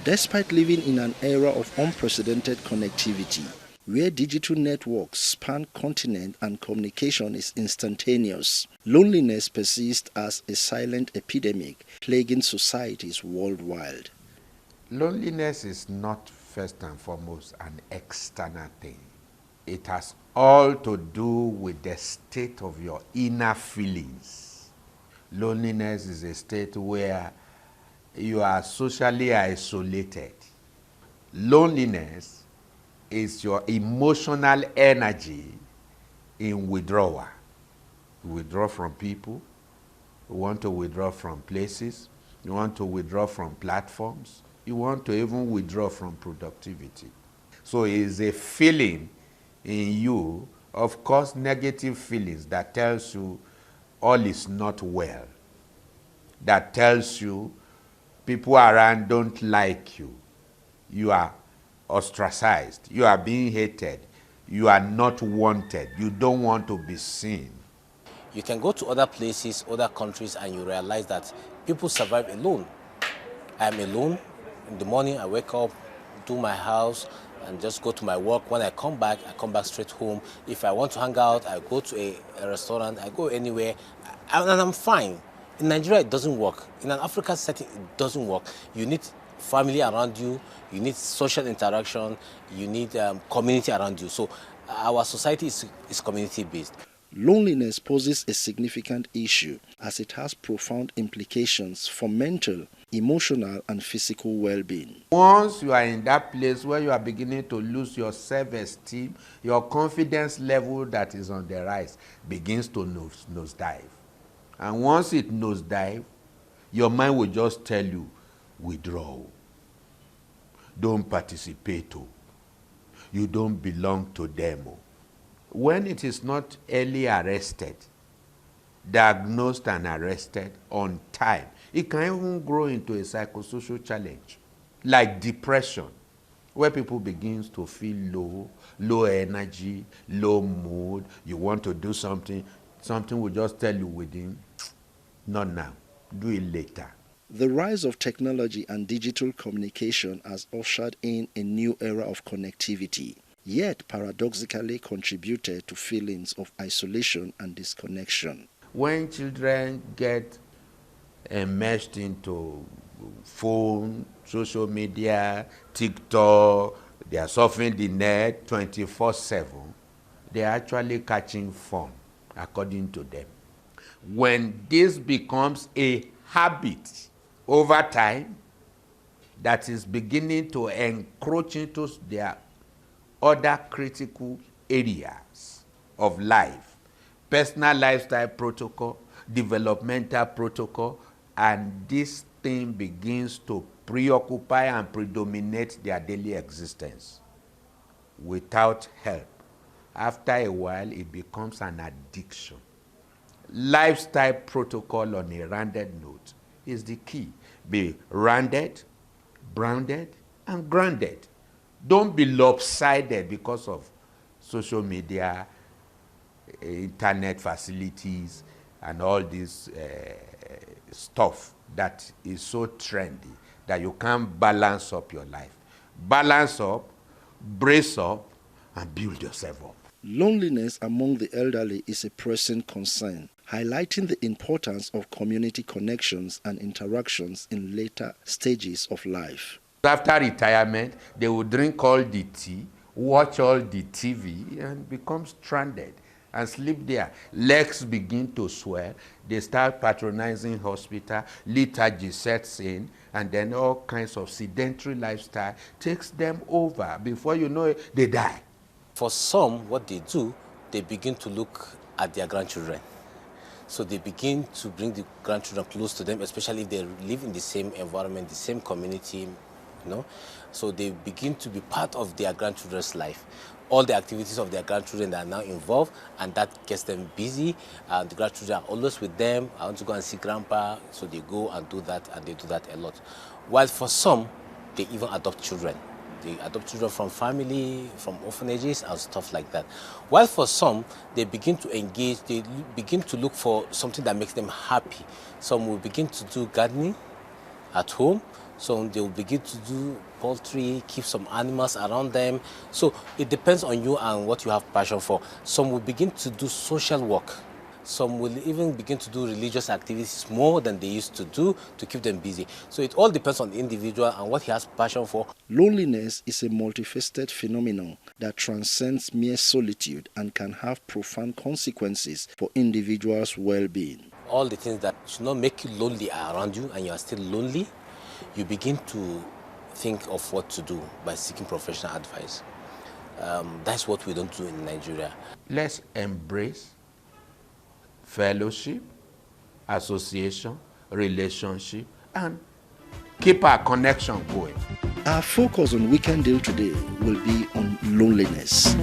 Despite living in an era of unprecedented connectivity, where digital networks span continent and communication is instantaneous, loneliness persists as a silent epidemic plaguing societies worldwide. Loneliness is not first and foremost an external thing. It has all to do with the state of your inner feelings. Loneliness is a state where you are socially isolated. Loneliness is your emotional energy in withdrawal. You withdraw from people, you want to withdraw from places, you want to withdraw from platforms, you want to even withdraw from productivity. So it is a feeling in you, of course, negative feelings that tells you all is not well, that tells you people around don't like you, you are ostracized, you are being hated, you are not wanted, you don't want to be seen. You can go to other places, other countries, and you realize that people survive alone. I am alone. In the morning, I wake up, do my house, and just go to my work. When I come back straight home. If I want to hang out, I go to a restaurant, I go anywhere, and I'm fine. In Nigeria, it doesn't work. In an African setting, it doesn't work. You need family around you, you need social interaction, you need community around you. So our society is community-based. Loneliness poses a significant issue as it has profound implications for mental, emotional, and physical well-being. Once you are in that place where you are beginning to lose your self-esteem, your confidence level that is on the rise begins to nosedive. And once it nosedive, your mind will just tell you, withdraw. Don't participate. You don't belong to them. When it is not early arrested, diagnosed and arrested on time, it can even grow into a psychosocial challenge, like depression, where people begin to feel low energy, low mood. You want to do something will just tell you within, not now, do it later. The rise of technology and digital communication has ushered in a new era of connectivity, yet paradoxically contributed to feelings of isolation and disconnection. When children get immersed into phone, social media, TikTok, they are surfing the net 24/7, they are actually catching fun, according to them. When this becomes a habit over time that is beginning to encroach into their other critical areas of life, personal lifestyle protocol, developmental protocol, and this thing begins to preoccupy and predominate their daily existence without help. After a while, it becomes an addiction. Lifestyle protocol on a rounded note is the key. Be rounded, grounded, and grounded. Don't be lopsided because of social media, internet facilities, and all this stuff that is so trendy that you can't balance up your life. Balance up, brace up, and build yourself up. Loneliness among the elderly is a pressing concern, highlighting the importance of community connections and interactions in later stages of life. After retirement, they will drink all the tea, watch all the TV, and become stranded and sleep there. Legs begin to swell. They start patronizing hospital. Lethargy sets in, and then all kinds of sedentary lifestyle takes them over. Before you know it, they die. For some, what they do, they begin to look at their grandchildren. So they begin to bring the grandchildren close to them, especially if they live in the same environment, the same community, So they begin to be part of their grandchildren's life. All the activities of their grandchildren are now involved, and that gets them busy. The grandchildren are always with them. I want to go and see grandpa, so they go and do that, and they do that a lot. While for some, they even adopt children. They adopt children from family, from orphanages, and stuff like that. While for some, they begin to engage, they begin to look for something that makes them happy. Some will begin to do gardening, at home. So they will begin to do poultry, keep some animals around them. So it depends on you and what you have passion for. Some will begin to do social work. Some will even begin to do religious activities more than they used to do to keep them busy. So it all depends on the individual and what he has passion for. Loneliness is a multifaceted phenomenon that transcends mere solitude and can have profound consequences for individuals' well-being. All the things that should not make you lonely are around you and you are still lonely, you begin to think of what to do by seeking professional advice. That's what we don't do in Nigeria. Let's embrace fellowship, association, relationship, and keep our connection going. Our focus on Weekend Deal today will be on loneliness.